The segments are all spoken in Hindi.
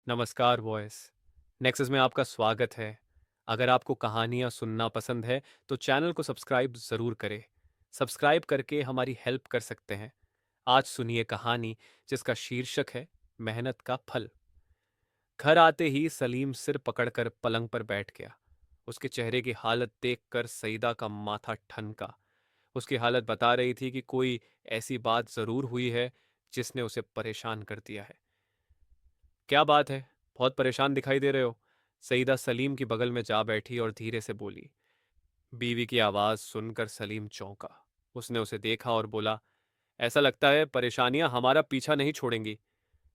नमस्कार वॉइस नेक्सस में आपका स्वागत है। अगर आपको कहानियाँ सुनना पसंद है तो चैनल को सब्सक्राइब ज़रूर करें। सब्सक्राइब करके हमारी हेल्प कर सकते हैं। आज सुनिए कहानी जिसका शीर्षक है मेहनत का फल। घर आते ही सलीम सिर पकड़कर पलंग पर बैठ गया। उसके चेहरे की हालत देखकर सईदा का माथा ठनका। उसकी हालत बता रही थी कि कोई ऐसी बात ज़रूर हुई है जिसने उसे परेशान कर दिया है। क्या बात है? बहुत परेशान दिखाई दे रहे हो। सईदा सलीम की बगल में जा बैठी और धीरे से बोली। बीवी की आवाज सुनकर सलीम चौंका। उसने उसे देखा और बोला, ऐसा लगता है परेशानियां हमारा पीछा नहीं छोड़ेंगी।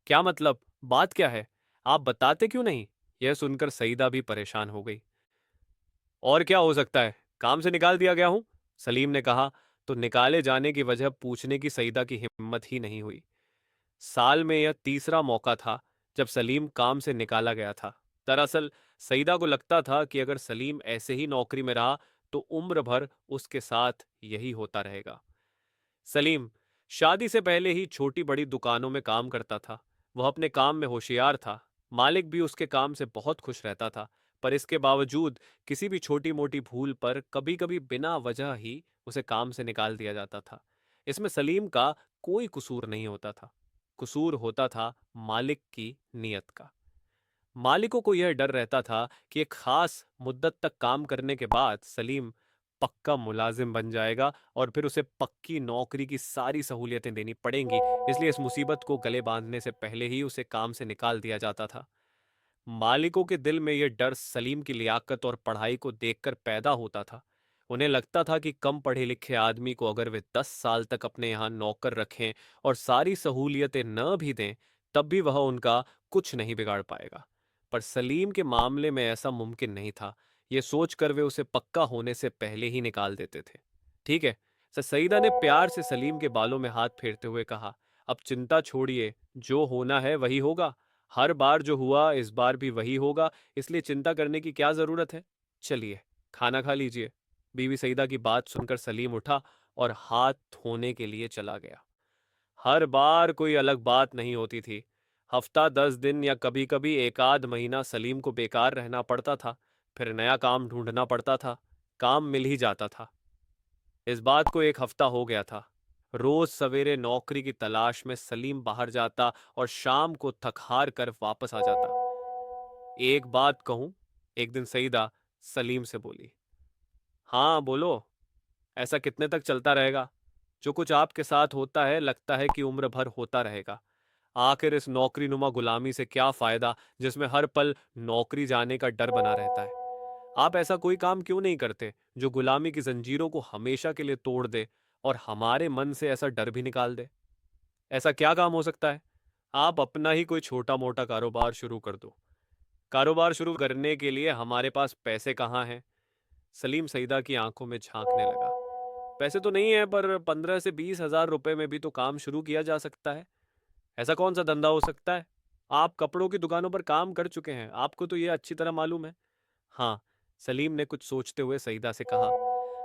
क्या मतलब? बात क्या है? आप बताते क्यों नहीं? यह सुनकर सईदा भी परेशान हो गई। और क्या हो सकता है? काम से निकाल दिया गया हूं, सलीम ने कहा। तो निकाले जाने की वजह पूछने की सईदा की हिम्मत ही नहीं हुई। साल में यह तीसरा मौका था जब सलीम काम से निकाला गया था। दरअसल सईदा को लगता था कि अगर सलीम ऐसे ही नौकरी में रहा तो उम्र भर उसके साथ यही होता रहेगा। सलीम शादी से पहले ही छोटी बड़ी दुकानों में काम करता था। वह अपने काम में होशियार था। मालिक भी उसके काम से बहुत खुश रहता था। पर इसके बावजूद किसी भी छोटी मोटी भूल पर कभी कभी बिना वजह ही उसे काम से निकाल दिया जाता था। इसमें सलीम का कोई कसूर नहीं होता था। कसूर होता था मालिक की नीयत का। मालिकों को यह डर रहता था कि एक खास मुद्दत तक काम करने के बाद सलीम पक्का मुलाजिम बन जाएगा और फिर उसे पक्की नौकरी की सारी सहूलियतें देनी पड़ेंगी। इसलिए इस मुसीबत को गले बांधने से पहले ही उसे काम से निकाल दिया जाता था। मालिकों के दिल में यह डर सलीम की लियाकत और पढ़ाई को देखकर पैदा होता था। उन्हें लगता था कि कम पढ़े लिखे आदमी को अगर वे 10 साल तक अपने यहाँ नौकर रखें और सारी सहूलियतें न भी दें, तब भी वह उनका कुछ नहीं बिगाड़ पाएगा। पर सलीम के मामले में ऐसा मुमकिन नहीं था। ये सोचकर वे उसे पक्का होने से पहले ही निकाल देते थे। ठीक है, सईदा ने प्यार से सलीम के बालों में हाथ फेरते हुए कहा, अब चिंता छोड़िए, जो होना है वही होगा। हर बार जो हुआ इस बार भी वही होगा, इसलिए चिंता करने की क्या जरूरत है। चलिए, खाना खा लीजिए। बीवी सईदा की बात सुनकर सलीम उठा और हाथ धोने के लिए चला गया। हर बार कोई अलग बात नहीं होती थी। हफ्ता 10 दिन या कभी कभी एक आध महीना सलीम को बेकार रहना पड़ता था। फिर नया काम ढूंढना पड़ता था। काम मिल ही जाता था। इस बात को एक हफ्ता हो गया था। रोज सवेरे नौकरी की तलाश में सलीम बाहर जाता और शाम को थक हार कर वापस आ जाता। एक बात कहूं, एक दिन सईदा सलीम से बोली। हाँ बोलो। ऐसा कितने तक चलता रहेगा? जो कुछ आपके साथ होता है लगता है कि उम्र भर होता रहेगा। आखिर इस नौकरी नुमा गुलामी से क्या फायदा जिसमें हर पल नौकरी जाने का डर बना रहता है। आप ऐसा कोई काम क्यों नहीं करते जो गुलामी की जंजीरों को हमेशा के लिए तोड़ दे और हमारे मन से ऐसा डर भी निकाल दे। ऐसा क्या काम हो सकता है? आप अपना ही कोई छोटा मोटा कारोबार शुरू कर दो। कारोबार शुरू करने के लिए हमारे पास पैसे कहाँ हैं? सलीम सईदा की आंखों में झांकने लगा। पैसे तो नहीं है, पर 15 से 20 हजार रुपए में भी तो काम शुरू किया जा सकता है। ऐसा कौन सा धंधा हो सकता है? आप कपड़ों की दुकानों पर काम कर चुके हैं, आपको तो ये अच्छी तरह मालूम है। हाँ, सलीम ने कुछ सोचते हुए सईदा से कहा,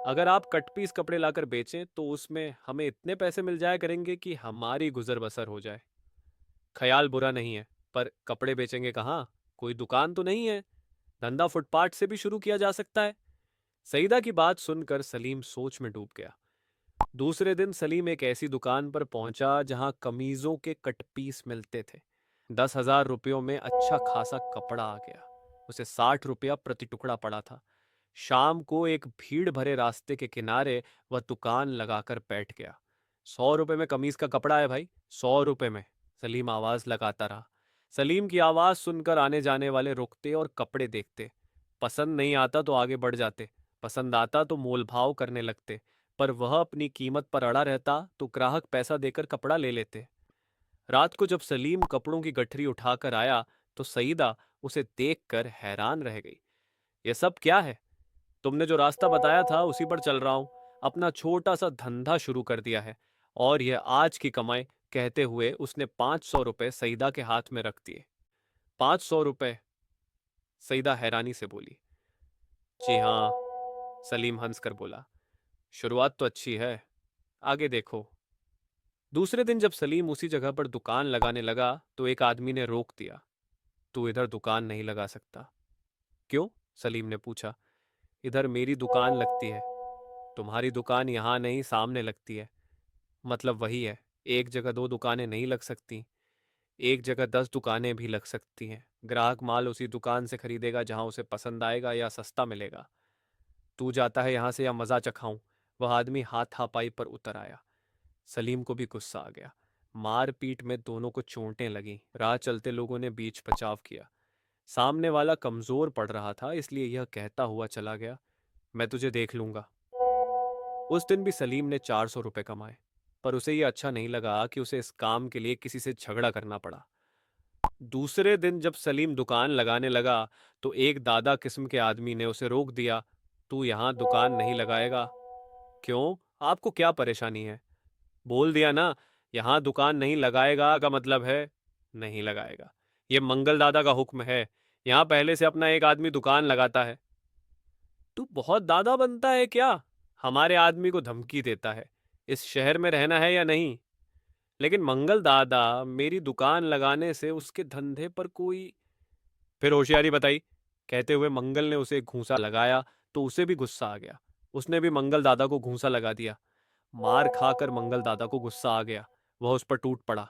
अगर आप कट पीस कपड़े लाकर बेचें तो उसमें हमें इतने पैसे मिल जाया करेंगे कि हमारी गुजर बसर हो जाए। ख्याल बुरा नहीं है, पर कपड़े बेचेंगे कहाँ? कोई दुकान तो नहीं है। धंधा फुटपाथ से भी शुरू किया जा सकता है। सईदा की बात सुनकर सलीम सोच में डूब गया। दूसरे दिन सलीम एक ऐसी दुकान पर पहुंचा जहां कमीजों के कट पीस मिलते थे। 10 हजार रुपयों में अच्छा खासा कपड़ा आ गया। उसे 60 रुपया प्रति टुकड़ा पड़ा था। शाम को एक भीड़ भरे रास्ते के किनारे वह दुकान लगाकर बैठ गया। 100 रुपए में कमीज का कपड़ा है भाई, 100 रुपए में। सलीम आवाज लगाता रहा। सलीम की आवाज सुनकर आने जाने वाले रुकते और कपड़े देखते। पसंद नहीं आता तो आगे बढ़ जाते, पसंद आता तो मोल भाव करने लगते। पर वह अपनी कीमत पर अड़ा रहता तो ग्राहक पैसा देकर कपड़ा ले लेते। रात को जब सलीम कपड़ों की गठरी उठाकर आया तो सईदा उसे देखकर हैरान रह गई। यह सब क्या है? तुमने जो रास्ता बताया था उसी पर चल रहा हूं। अपना छोटा सा धंधा शुरू कर दिया है और यह आज की कमाई, कहते हुए उसने 500 रुपए सईदा के हाथ में रख दिए। 500 रुपए? सईदा हैरानी से बोली। जी हाँ, सलीम हंसकर बोला। शुरुआत तो अच्छी है, आगे देखो। दूसरे दिन जब सलीम उसी जगह पर दुकान लगाने लगा तो एक आदमी ने रोक दिया। तू इधर दुकान नहीं लगा सकता। क्यों? सलीम ने पूछा। इधर मेरी दुकान लगती है। तुम्हारी दुकान यहाँ नहीं, सामने लगती है। मतलब वही है, एक जगह दो दुकानें नहीं लग सकती, एक जगह 10 दुकानें भी लग सकती हैं। ग्राहक माल उसी दुकान से खरीदेगा जहां उसे पसंद आएगा या सस्ता मिलेगा। तू जाता है यहां से या मजा चखाऊं? वह आदमी हाथापाई पर उतर आया। सलीम को भी गुस्सा आ गया। मार पीट में दोनों को चोटें लगीं। राह चलते लोगों ने बीच बचाव किया। सामने वाला कमजोर पड़ रहा था, इसलिए यह कहता हुआ चला गया, मैं तुझे देख लूंगा। उस दिन भी सलीम ने 400 रुपये कमाए, पर उसे यह अच्छा नहीं लगा कि उसे इस काम के लिए किसी से झगड़ा करना पड़ा। दूसरे दिन जब सलीम दुकान लगाने लगा तो एक दादा किस्म के आदमी ने उसे रोक दिया। तू यहां दुकान नहीं लगाएगा? क्यों? आपको क्या परेशानी है? बोल दिया ना, यहां दुकान नहीं लगाएगा का मतलब है नहीं लगाएगा। ये मंगल दादा का हुक्म है। यहां पहले से अपना एक आदमी दुकान लगाता है। तू बहुत दादा बनता है क्या? हमारे आदमी को धमकी देता है। इस शहर में रहना है या नहीं? लेकिन मंगल दादा, मेरी दुकान लगाने से उसके धंधे पर कोई। फिर होशियारी बताई। कहते हुए मंगल ने उसे एक घूंसा लगाया तो उसे भी गुस्सा आ गया। उसने भी मंगल दादा को घूंसा लगा दिया। मार खाकर मंगल दादा को गुस्सा आ गया। वह उस पर टूट पड़ा।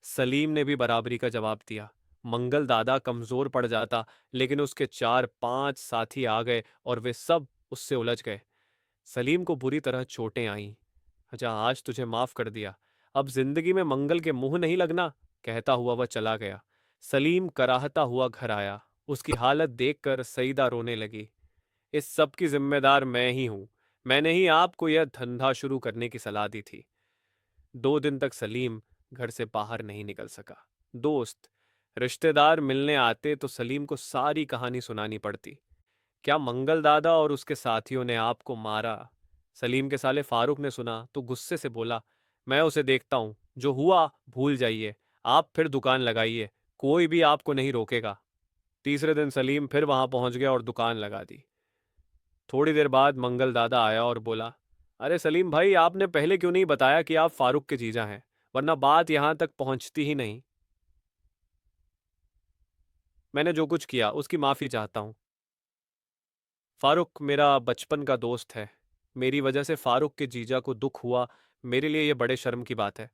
सलीम ने भी बराबरी का जवाब दिया। मंगल दादा कमजोर पड़ जाता, लेकिन उसके 4-5 साथी आ गए और वे सब उससे उलझ गए। सलीम को बुरी तरह चोटें आईं। अच्छा, आज तुझे माफ कर दिया, अब जिंदगी में मंगल के मुंह नहीं लगना, कहता हुआ वह चला गया। सलीम कराहता हुआ घर आया। उसकी हालत देखकर सईदा रोने लगी। इस सब की जिम्मेदार मैं ही हूं। मैंने ही आपको यह धंधा शुरू करने की सलाह दी थी। 2 दिन तक सलीम घर से बाहर नहीं निकल सका। दोस्त, रिश्तेदार मिलने आते तो सलीम को सारी कहानी सुनानी पड़ती। क्या मंगल दादा और उसके साथियों ने आपको मारा? सलीम के साले फारूक ने सुना तो गुस्से से बोला, मैं उसे देखता हूं, जो हुआ भूल जाइए। आप फिर दुकान लगाइए, कोई भी आपको नहीं रोकेगा। तीसरे दिन सलीम फिर वहां पहुंच गया और दुकान लगा दी। थोड़ी देर बाद मंगल दादा आया और बोला, अरे सलीम भाई, आपने पहले क्यों नहीं बताया कि आप फारूक के जीजा हैं? वरना बात यहां तक पहुंचती ही नहीं। मैंने जो कुछ किया उसकी माफी चाहता हूं। फारूक मेरा बचपन का दोस्त है। मेरी वजह से फारूक के जीजा को दुख हुआ, मेरे लिए यह बड़े शर्म की बात है।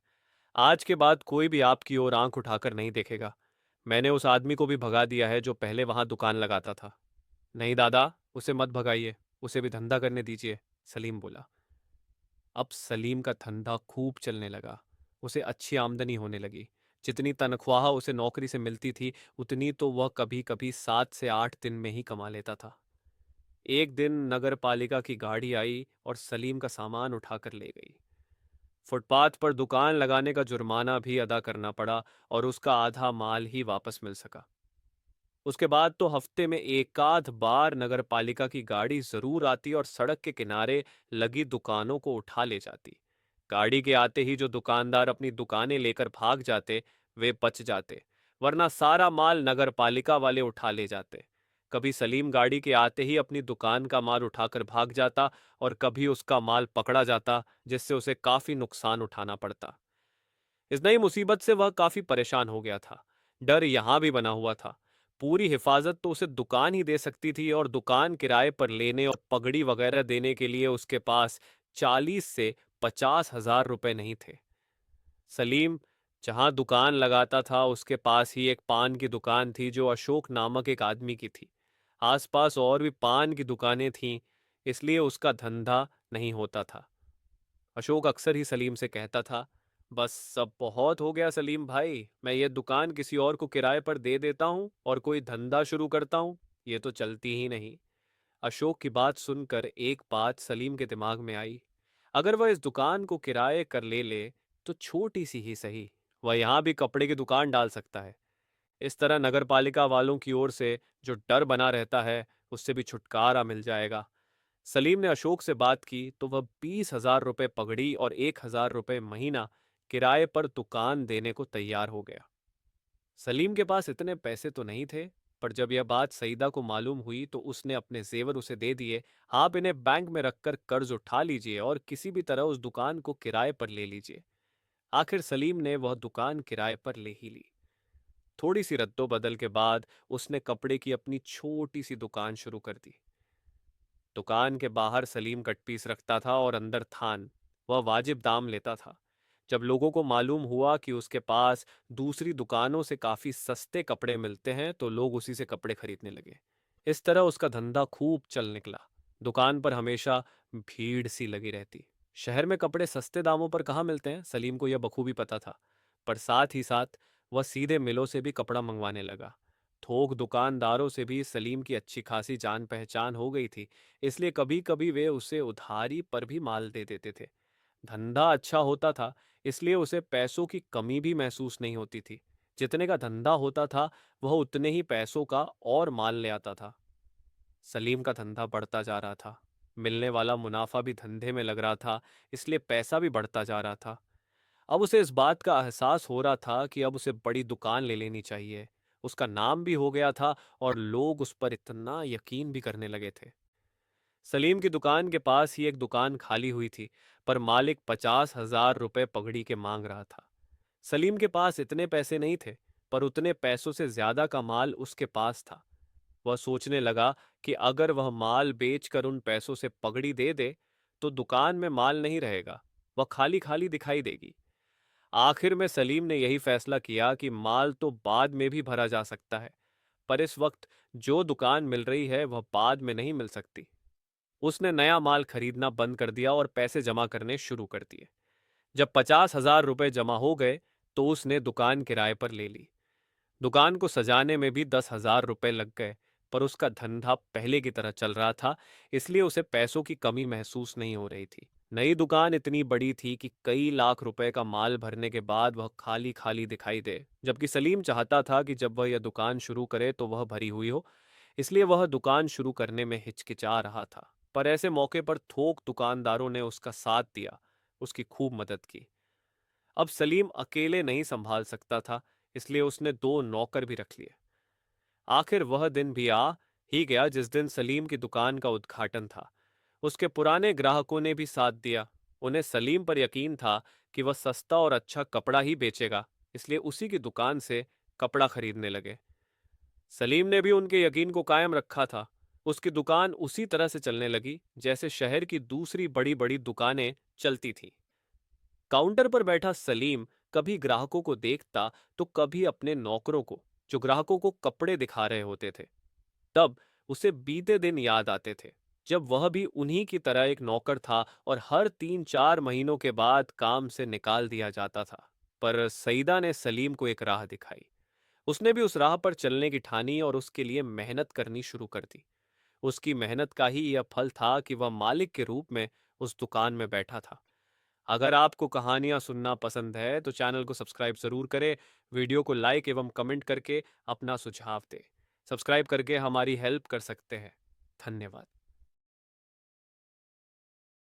आज के बाद कोई भी आपकी ओर आंख उठाकर नहीं देखेगा। मैंने उस आदमी को भी भगा दिया है जो पहले वहां दुकान लगाता था। नहीं दादा, उसे मत भगाइए, उसे भी धंधा करने दीजिए, सलीम बोला। अब सलीम का धंधा खूब चलने लगा। उसे अच्छी आमदनी होने लगी। जितनी तनख्वाह उसे नौकरी से मिलती थी, उतनी तो वह कभी कभी 7 से 8 दिन में ही कमा लेता था। एक दिन नगर पालिका की गाड़ी आई और सलीम का सामान उठाकर ले गई। फुटपाथ पर दुकान लगाने का जुर्माना भी अदा करना पड़ा और उसका आधा माल ही वापस मिल सका। उसके बाद तो हफ्ते में एकाध बार नगर पालिका की गाड़ी जरूर आती और सड़क के किनारे लगी दुकानों को उठा ले जाती। गाड़ी के आते ही जो दुकानदार अपनी दुकानें लेकर भाग जाते, वे बच जाते, वरना सारा माल नगर पालिका वाले उठा ले जाते। कभी सलीम गाड़ी के आते ही अपनी दुकान का माल उठाकर भाग जाता और कभी उसका माल पकड़ा जाता, जिससे उसे काफी नुकसान उठाना पड़ता। इस नई मुसीबत से वह काफी परेशान हो गया था। डर यहां भी बना हुआ था। पूरी हिफाजत तो उसे दुकान ही दे सकती थी और दुकान किराए पर लेने और पगड़ी वगैरह देने के लिए उसके पास 40 से 50 हजार रुपए नहीं थे। सलीम जहां दुकान लगाता था उसके पास ही एक पान की दुकान थी जो अशोक नामक एक आदमी की थी। आसपास और भी पान की दुकानें थीं, इसलिए उसका धंधा नहीं होता था। अशोक अक्सर ही सलीम से कहता था, बस सब बहुत हो गया सलीम भाई, मैं ये दुकान किसी और को किराए पर दे देता हूँ और कोई धंधा शुरू करता हूँ, ये तो चलती ही नहीं। अशोक की बात सुनकर एक बात सलीम के दिमाग में आई। अगर वह इस दुकान को किराए कर ले तो छोटी सी ही सही, वह यहाँ भी कपड़े की दुकान डाल सकता है। इस तरह नगरपालिका वालों की ओर से जो डर बना रहता है, उससे भी छुटकारा मिल जाएगा। सलीम ने अशोक से बात की तो वह 20 हजार रुपये पगड़ी और 1 हजार रुपये महीना किराए पर दुकान देने को तैयार हो गया। सलीम के पास इतने पैसे तो नहीं थे, पर जब यह बात सईदा को मालूम हुई तो उसने अपने जेवर उसे दे दिए। आप इन्हें बैंक में रखकर कर्ज उठा लीजिए और किसी भी तरह उस दुकान को किराए पर ले लीजिए। आखिर सलीम ने वह दुकान किराए पर ले ही ली। थोड़ी सी रद्दोबदल के बाद उसने कपड़े की अपनी छोटी सी दुकान शुरू कर दी। दुकान के बाहर सलीम कट पीस रखता था और अंदर थान। वह वाजिब दाम लेता था। जब लोगों को मालूम हुआ कि उसके पास दूसरी दुकानों से काफी सस्ते कपड़े मिलते हैं तो लोग उसी से कपड़े खरीदने लगे। इस तरह उसका धंधा खूब चल निकला। दुकान पर हमेशा भीड़ सी लगी रहती। शहर में कपड़े सस्ते दामों पर कहाँ मिलते हैं, सलीम को यह बखूबी पता था। पर साथ ही साथ वह सीधे मिलों से भी कपड़ा मंगवाने लगा। थोक दुकानदारों से भी सलीम की अच्छी खासी जान पहचान हो गई थी, इसलिए कभी कभी वे उसे उधारी पर भी माल दे देते थे। धंधा अच्छा होता था, इसलिए उसे पैसों की कमी भी महसूस नहीं होती थी। जितने का धंधा होता था वह उतने ही पैसों का और माल ले आता था। सलीम का धंधा बढ़ता जा रहा था। मिलने वाला मुनाफा भी धंधे में लग रहा था, इसलिए पैसा भी बढ़ता जा रहा था। अब उसे इस बात का एहसास हो रहा था कि अब उसे बड़ी दुकान ले लेनी चाहिए। उसका नाम भी हो गया था और लोग उस पर इतना यकीन भी करने लगे थे। सलीम की दुकान के पास ही एक दुकान खाली हुई थी, पर मालिक 50,000 रुपए पगड़ी के मांग रहा था। सलीम के पास इतने पैसे नहीं थे, पर उतने पैसों से ज्यादा का माल उसके पास था। वह सोचने लगा कि अगर वह माल बेचकर उन पैसों से पगड़ी दे दे तो दुकान में माल नहीं रहेगा, वह खाली खाली दिखाई देगी। आखिर में सलीम ने यही फैसला किया कि माल तो बाद में भी भरा जा सकता है, पर इस वक्त जो दुकान मिल रही है वह बाद में नहीं मिल सकती। उसने नया माल खरीदना बंद कर दिया और पैसे जमा करने शुरू कर दिए। जब 50,000 रुपए जमा हो गए तो उसने दुकान किराए पर ले ली। दुकान को सजाने में भी 10,000 रुपए लग गए, पर उसका धंधा पहले की तरह चल रहा था, इसलिए उसे पैसों की कमी महसूस नहीं हो रही थी। नई दुकान इतनी बड़ी थी कि कई लाख रुपए का माल भरने के बाद वह खाली खाली दिखाई दे, जबकि सलीम चाहता था कि जब वह यह दुकान शुरू करे तो वह भरी हुई हो। इसलिए वह दुकान शुरू करने में हिचकिचा रहा था। पर ऐसे मौके पर थोक दुकानदारों ने उसका साथ दिया, उसकी खूब मदद की। अब सलीम अकेले नहीं संभाल सकता था, इसलिए उसने 2 नौकर भी रख लिए। आखिर वह दिन भी आ ही गया जिस दिन सलीम की दुकान का उद्घाटन था। उसके पुराने ग्राहकों ने भी साथ दिया। उन्हें सलीम पर यकीन था कि वह सस्ता और अच्छा कपड़ा ही बेचेगा, इसलिए उसी की दुकान से कपड़ा खरीदने लगे। सलीम ने भी उनके यकीन को कायम रखा था। उसकी दुकान उसी तरह से चलने लगी जैसे शहर की दूसरी बड़ी बड़ी दुकानें चलती थीं। काउंटर पर बैठा सलीम कभी ग्राहकों को देखता तो कभी अपने नौकरों को, जो ग्राहकों को कपड़े दिखा रहे होते थे। तब उसे बीते दिन याद आते थे जब वह भी उन्हीं की तरह एक नौकर था और हर 3-4 महीनों के बाद काम से निकाल दिया जाता था। पर सईदा ने सलीम को एक राह दिखाई। उसने भी उस राह पर चलने की ठानी और उसके लिए मेहनत करनी शुरू कर दी। उसकी मेहनत का ही यह फल था कि वह मालिक के रूप में उस दुकान में बैठा था। अगर आपको कहानियां सुनना पसंद है तो चैनल को सब्सक्राइब जरूर करें। वीडियो को लाइक एवं कमेंट करके अपना सुझाव दें। सब्सक्राइब करके हमारी हेल्प कर सकते हैं। धन्यवाद।